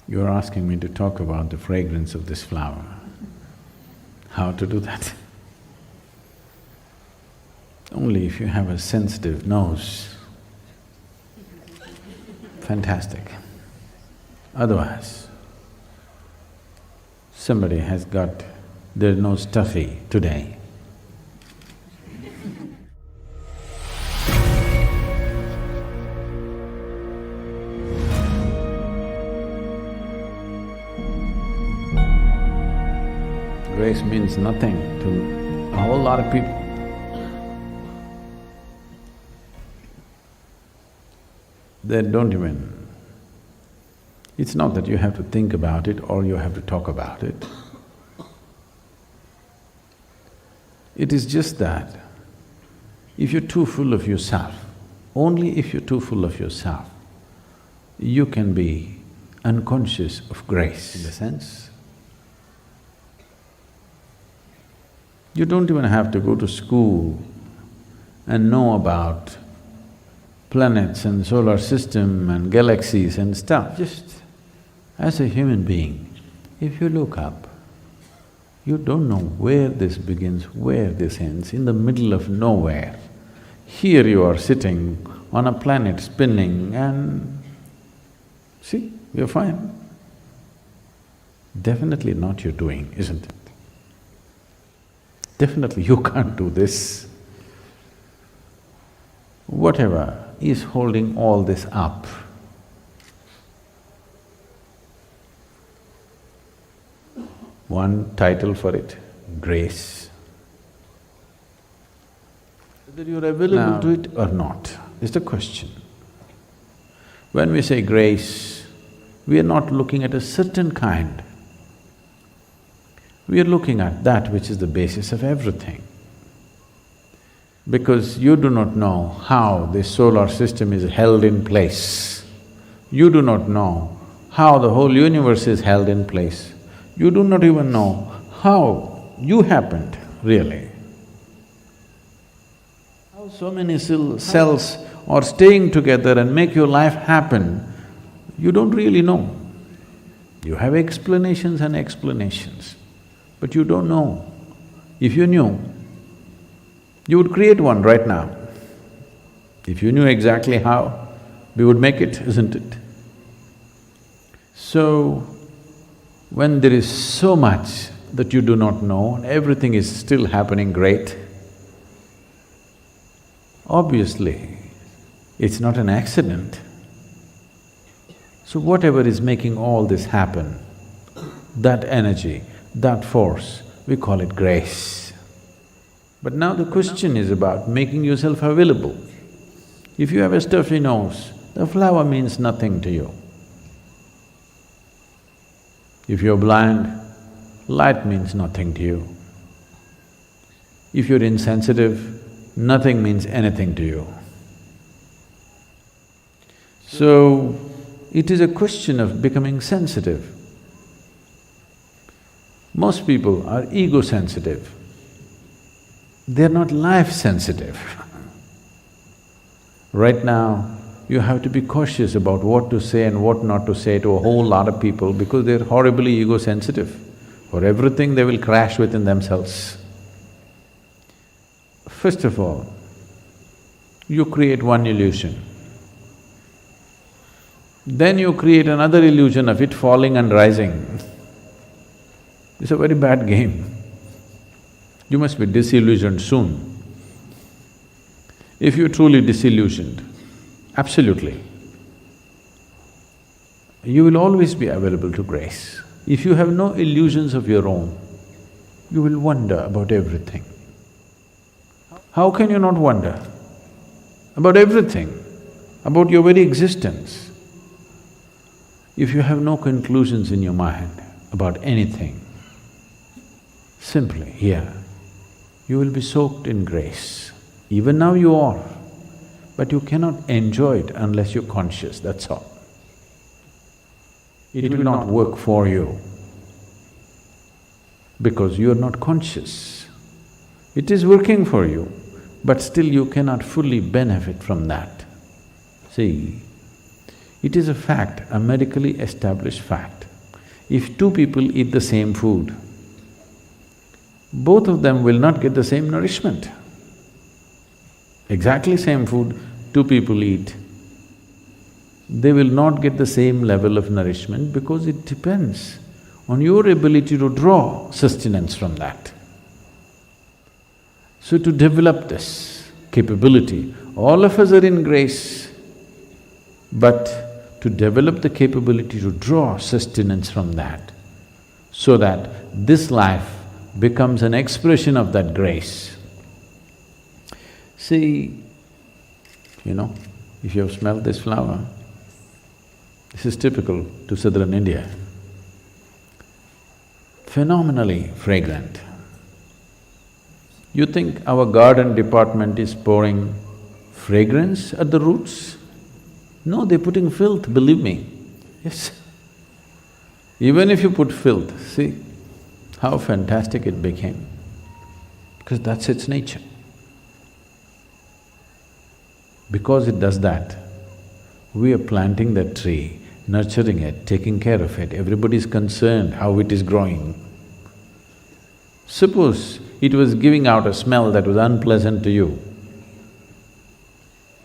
You're asking me to talk about the fragrance of this flower. How to do that? Only if you have a sensitive nose. Fantastic. Otherwise, somebody has got their nose stuffy today. Grace means nothing to a whole lot of people. They don't even… It's not that you have to think about it or you have to talk about it. It is just that if you're too full of yourself, only if you're too full of yourself, you can be unconscious of grace in a sense. You don't even have to go to school and know about planets and solar system and galaxies and stuff. Just as a human being, if you look up, you don't know where this begins, where this ends, in the middle of nowhere. Here you are sitting on a planet spinning and see, you're fine. Definitely not your doing, isn't it? Definitely you can't do this. Whatever is holding all this up, one title for it, grace. Whether you're available to it or not is the question. When we say grace, we are not looking at a certain kind. We are looking at that which is the basis of everything. Because you do not know how this solar system is held in place. You do not know how the whole universe is held in place. You do not even know how you happened, really. How so many cells are staying together and make your life happen, you don't really know. You have explanations and explanations, but you don't know. If you knew, you would create one right now. If you knew exactly how, we would make it, isn't it? So, when there is so much that you do not know and everything is still happening great, obviously, it's not an accident. So whatever is making all this happen, that energy, that force, we call it grace. But now the question is about making yourself available. If you have a stuffy nose, the flower means nothing to you. If you're blind, light means nothing to you. If you're insensitive, nothing means anything to you. So, it is a question of becoming sensitive. Most people are ego-sensitive. They're not life-sensitive. Right now, you have to be cautious about what to say and what not to say to a whole lot of people because they're horribly ego-sensitive. For everything, they will crash within themselves. First of all, you create one illusion. Then you create another illusion of it falling and rising. It's a very bad game. You must be disillusioned soon. If you're truly disillusioned, absolutely, you will always be available to grace. If you have no illusions of your own, you will wonder about everything. How can you not wonder? About everything, about your very existence. If you have no conclusions in your mind about anything, simply here, you will be soaked in grace. Even now you are, but you cannot enjoy it unless you're conscious, that's all. It will not work for you because you're not conscious. It is working for you, but still you cannot fully benefit from that. See, It is a fact, a medically established fact. If two people eat the same food, both of them will not get the same nourishment. Exactly same food, two people eat, they will not get the same level of nourishment because it depends on your ability to draw sustenance from that. So to develop this capability, all of us are in grace, but to develop the capability to draw sustenance from that, so that this life becomes an expression of that grace. See, if you have smelled this flower, this is typical to southern India, phenomenally fragrant. You think our garden department is pouring fragrance at the roots? No, they're putting filth, believe me. Yes. Even if you put filth, see how fantastic it became, because that's its nature. Because it does that, we are planting that tree, nurturing it, taking care of it, everybody's concerned how it is growing. Suppose it was giving out a smell that was unpleasant to you.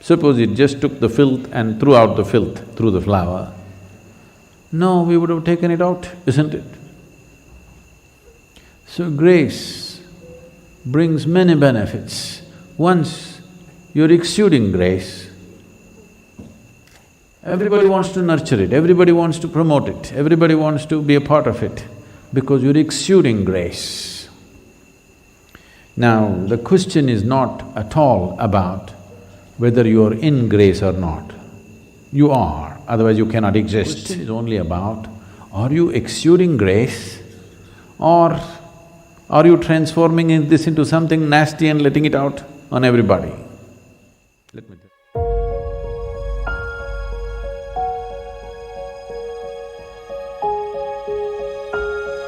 Suppose it just took the filth and threw out the filth through the flower. No, we would have taken it out, isn't it? So grace brings many benefits. Once you're exuding grace, everybody wants to nurture it, everybody wants to promote it, everybody wants to be a part of it, because you're exuding grace. Now, the question is not at all about whether you're in grace or not. You are, otherwise you cannot exist. The question is only about, are you exuding grace or are you transforming this into something nasty and letting it out on everybody? Let me tell you.